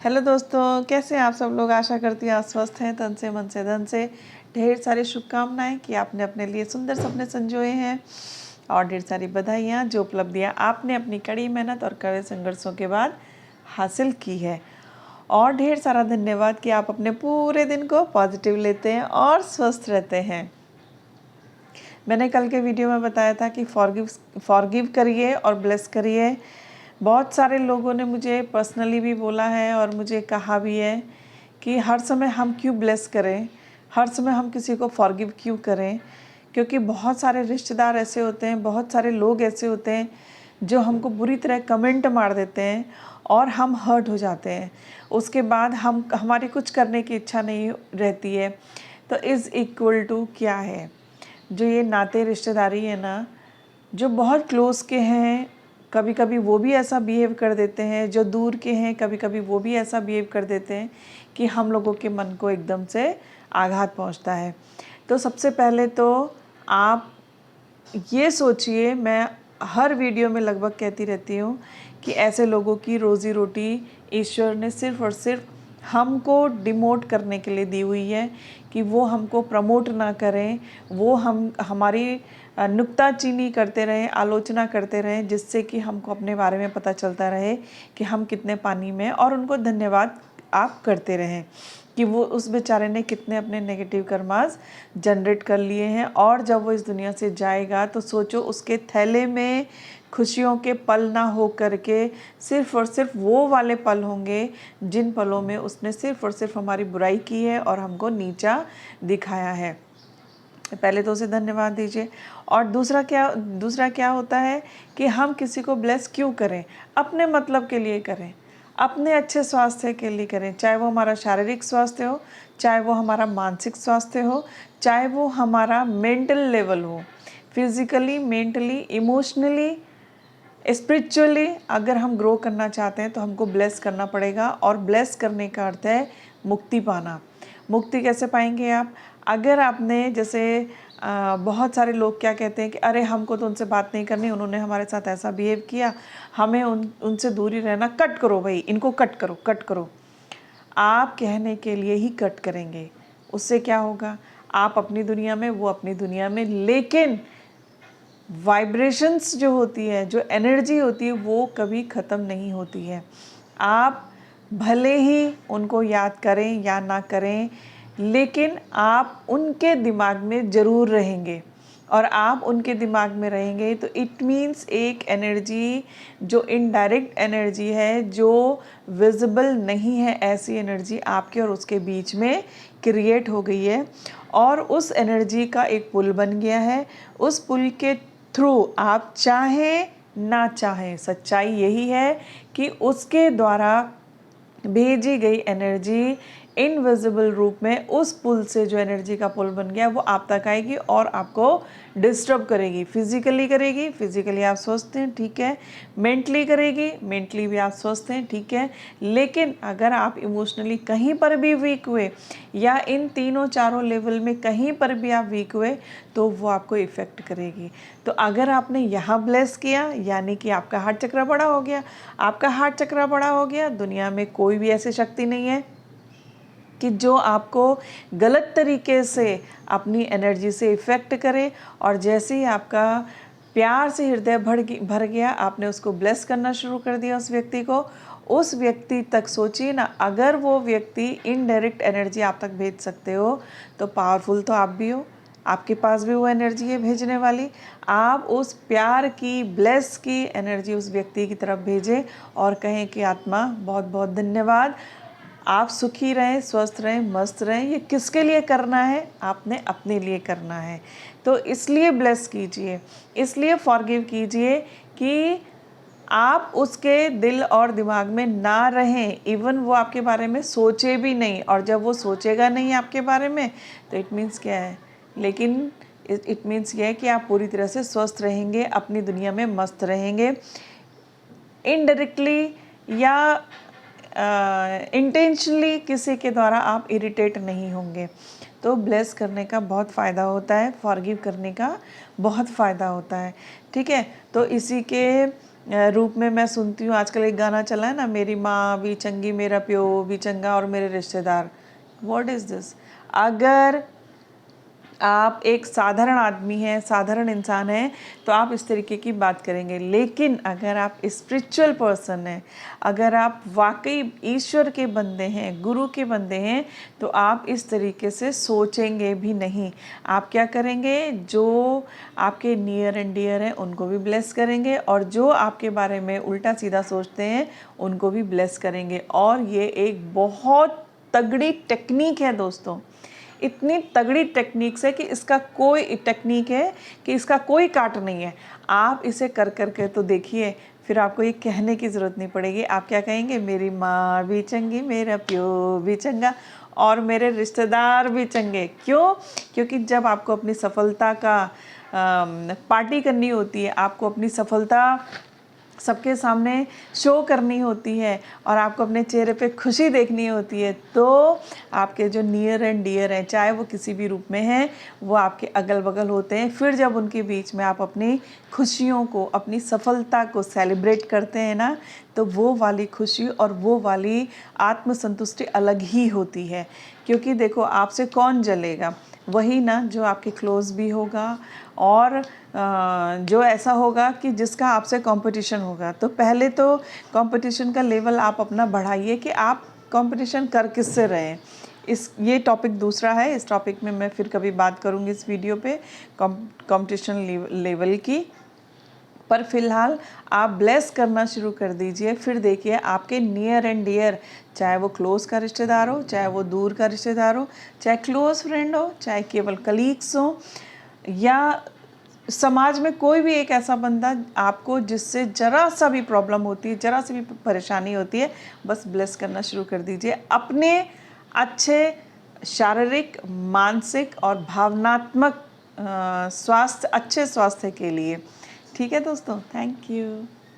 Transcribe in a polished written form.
Hello दोस्तों, कैसे हैं आप सब लोग। आशा करती हूँ आप स्वस्थ हैं, तन से मन से धन से। ढेर सारी शुभकामनाएं कि आपने अपने लिए सुंदर सपने संजोए हैं और ढेर सारी बधाइयाँ जो उपलब्धियाँ आपने अपनी कड़ी मेहनत और कड़े संघर्षों के बाद हासिल की है। और ढेर सारा धन्यवाद कि आप अपने पूरे दिन को पॉजिटिव लेते हैं और स्वस्थ रहते हैं। मैंने कल के वीडियो में बताया था कि फॉरगिव करिए और ब्लेस करिए। बहुत सारे लोगों ने मुझे पर्सनली भी बोला है और मुझे कहा भी है कि हर समय हम क्यों ब्लेस करें, हर समय हम किसी को फॉरगिव क्यों करें। क्योंकि बहुत सारे रिश्तेदार ऐसे होते हैं, बहुत सारे लोग ऐसे होते हैं जो हमको बुरी तरह कमेंट मार देते हैं और हम हर्ट हो जाते हैं। उसके बाद हमारी कुछ करने की इच्छा नहीं रहती है। तो इज़ इक्वल टू क्या है, जो ये नाते रिश्तेदारी है ना, जो बहुत क्लोज़ के हैं कभी कभी वो भी ऐसा बिहेव कर देते हैं, जो दूर के हैं कभी कभी वो भी ऐसा बिहेव कर देते हैं कि हम लोगों के मन को एकदम से आघात पहुंचता है। तो सबसे पहले तो आप ये सोचिए, मैं हर वीडियो में लगभग कहती रहती हूँ कि ऐसे लोगों की रोज़ी रोटी ईश्वर ने सिर्फ़ और सिर्फ हमको डिमोट करने के लिए दी हुई है कि वो हमको प्रमोट ना करें, वो हमारी नुक्ताचीनी करते रहें, आलोचना करते रहें, जिससे कि हमको अपने बारे में पता चलता रहे कि हम कितने पानी में, और उनको धन्यवाद आप करते रहें कि वो उस बेचारे ने कितने अपने नेगेटिव कर्मास जनरेट कर लिए हैं। और जब वो इस दुनिया से जाएगा तो सोचो उसके थैले में खुशियों के पल ना हो करके सिर्फ़ और सिर्फ वो वाले पल होंगे जिन पलों में उसने सिर्फ़ और सिर्फ हमारी बुराई की है और हमको नीचा दिखाया है। पहले तो उसे धन्यवाद दीजिए। और दूसरा क्या होता है कि हम किसी को ब्लेस क्यों करें, अपने मतलब के लिए करें, अपने अच्छे स्वास्थ्य के लिए करें। चाहे वो हमारा शारीरिक स्वास्थ्य हो, चाहे वो हमारा मानसिक स्वास्थ्य हो, चाहे वो हमारा मेंटल लेवल हो, फिज़िकली, मेंटली, इमोशनली, स्पिरिचुअली अगर हम ग्रो करना चाहते हैं तो हमको ब्लेस करना पड़ेगा। और ब्लेस करने का अर्थ है मुक्ति पाना। मुक्ति कैसे पाएंगे आप? अगर आपने जैसे बहुत सारे लोग क्या कहते हैं कि अरे हमको तो उनसे बात नहीं करनी, उन्होंने हमारे साथ ऐसा बिहेव किया, हमें उनसे दूरी रहना, कट करो भाई, इनको कट करो, कट करो। आप कहने के लिए ही कट करेंगे, उससे क्या होगा? आप अपनी दुनिया में, वो अपनी दुनिया में, लेकिन वाइब्रेशंस जो होती है, जो एनर्जी होती है, वो कभी ख़त्म नहीं होती है। आप भले ही उनको याद करें या ना करें, लेकिन आप उनके दिमाग में ज़रूर रहेंगे। और आप उनके दिमाग में रहेंगे तो इट मीन्स एक एनर्जी जो इनडायरेक्ट एनर्जी है, जो विजिबल नहीं है, ऐसी एनर्जी आपके और उसके बीच में क्रिएट हो गई है। और उस एनर्जी का एक पुल बन गया है। उस पुल के थ्रू आप चाहें ना चाहें, सच्चाई यही है कि उसके द्वारा भेजी गई एनर्जी इनविजिबल रूप में उस पुल से, जो एनर्जी का पुल बन गया, वो आप तक आएगी और आपको डिस्टर्ब करेगी। फिजिकली करेगी, फिजिकली आप स्वस्थ हैं, ठीक है। मेंटली करेगी, मेंटली भी आप स्वस्थ हैं, ठीक है। लेकिन अगर आप इमोशनली कहीं पर भी वीक हुए या इन तीनों चारों लेवल में कहीं पर भी आप वीक हुए तो वो आपको इफ़ेक्ट करेगी। तो अगर आपने यहाँ ब्लेस किया, यानी कि आपका हार्ट चक्र बड़ा हो गया। आपका हार्ट चक्र बड़ा हो गया, दुनिया में कोई भी ऐसी शक्ति नहीं है कि जो आपको गलत तरीके से अपनी एनर्जी से इफ़ेक्ट करे। और जैसे ही आपका प्यार से हृदय भर गया, आपने उसको ब्लेस करना शुरू कर दिया उस व्यक्ति को, उस व्यक्ति तक सोचिए ना, अगर वो व्यक्ति इनडायरेक्ट एनर्जी आप तक भेज सकते हो तो पावरफुल तो आप भी हो, आपके पास भी वो एनर्जी है भेजने वाली। आप उस प्यार की, ब्लेस की एनर्जी उस व्यक्ति की तरफ भेजें और कहें कि आत्मा बहुत बहुत धन्यवाद, आप सुखी रहें, स्वस्थ रहें, मस्त रहें। ये किसके लिए करना है? आपने अपने लिए करना है। तो इसलिए ब्लेस कीजिए, इसलिए फॉरगिव कीजिए कि आप उसके दिल और दिमाग में ना रहें, इवन वो आपके बारे में सोचे भी नहीं। और जब वो सोचेगा नहीं आपके बारे में तो इट मीन्स क्या है? लेकिन इट मीन्स ये है कि आप पूरी तरह से स्वस्थ रहेंगे, अपनी दुनिया में मस्त रहेंगे। इनडायरेक्टली या इंटेंशनली किसी के द्वारा आप इरिटेट नहीं होंगे। तो ब्लेस करने का बहुत फ़ायदा होता है, फॉरगिव करने का बहुत फ़ायदा होता है, ठीक है। तो इसी के रूप में मैं सुनती हूँ। आजकल एक गाना चला है ना, मेरी माँ भी चंगी मेरा प्यो भी चंगा और मेरे रिश्तेदार। What is this? अगर आप एक साधारण आदमी हैं, साधारण इंसान हैं, तो आप इस तरीके की बात करेंगे। लेकिन अगर आप स्पिरिचुअल पर्सन हैं, अगर आप वाकई ईश्वर के बंदे हैं, गुरु के बंदे हैं, तो आप इस तरीके से सोचेंगे भी नहीं। आप क्या करेंगे? जो आपके नियर एंड डियर हैं उनको भी ब्लेस करेंगे, और जो आपके बारे में उल्टा सीधा सोचते हैं उनको भी ब्लेस करेंगे। और ये एक बहुत तगड़ी टेक्निक है दोस्तों, इतनी तगड़ी टेक्निक्स है कि इसका कोई टेक्निक है कि इसका कोई काट नहीं है। आप इसे कर के तो देखिए, फिर आपको ये कहने की ज़रूरत नहीं पड़ेगी। आप क्या कहेंगे? मेरी माँ भी चंगी, मेरा प्यो भी चंगा और मेरे रिश्तेदार भी चंगे। क्यों? क्योंकि जब आपको अपनी सफलता का पार्टी करनी होती है, आपको अपनी सफलता सबके सामने शो करनी होती है और आपको अपने चेहरे पे खुशी देखनी होती है, तो आपके जो नियर एंड डियर हैं, चाहे वो किसी भी रूप में हैं, वो आपके अगल बगल होते हैं। फिर जब उनके बीच में आप अपनी खुशियों को, अपनी सफलता को सेलिब्रेट करते हैं ना, तो वो वाली खुशी और वो वाली आत्मसंतुष्टि अलग ही होती है। क्योंकि देखो, आपसे कौन जलेगा? वही ना जो आपके क्लोज भी होगा, और जो ऐसा होगा कि जिसका आपसे कंपटीशन होगा। तो पहले तो कंपटीशन का लेवल आप अपना बढ़ाइए कि आप कंपटीशन कर किससे रहे हैं। ये टॉपिक दूसरा है, इस टॉपिक में मैं फिर कभी बात करूँगी इस वीडियो पे कंपटीशन लेवल की। पर फिलहाल आप ब्लेस करना शुरू कर दीजिए। फिर देखिए आपके नियर एंड डियर, चाहे वो क्लोज़ का रिश्तेदार हो, चाहे वो दूर का रिश्तेदार हो, चाहे क्लोज़ फ्रेंड हो, चाहे केवल कलीग्स हो, या समाज में कोई भी एक ऐसा बंदा आपको जिससे ज़रा सा भी प्रॉब्लम होती है, ज़रा सी भी परेशानी होती है, बस ब्लेस करना शुरू कर दीजिए अपने अच्छे शारीरिक, मानसिक और भावनात्मक स्वास्थ्य, अच्छे स्वास्थ्य के लिए। ठीक है दोस्तों, थैंक यू।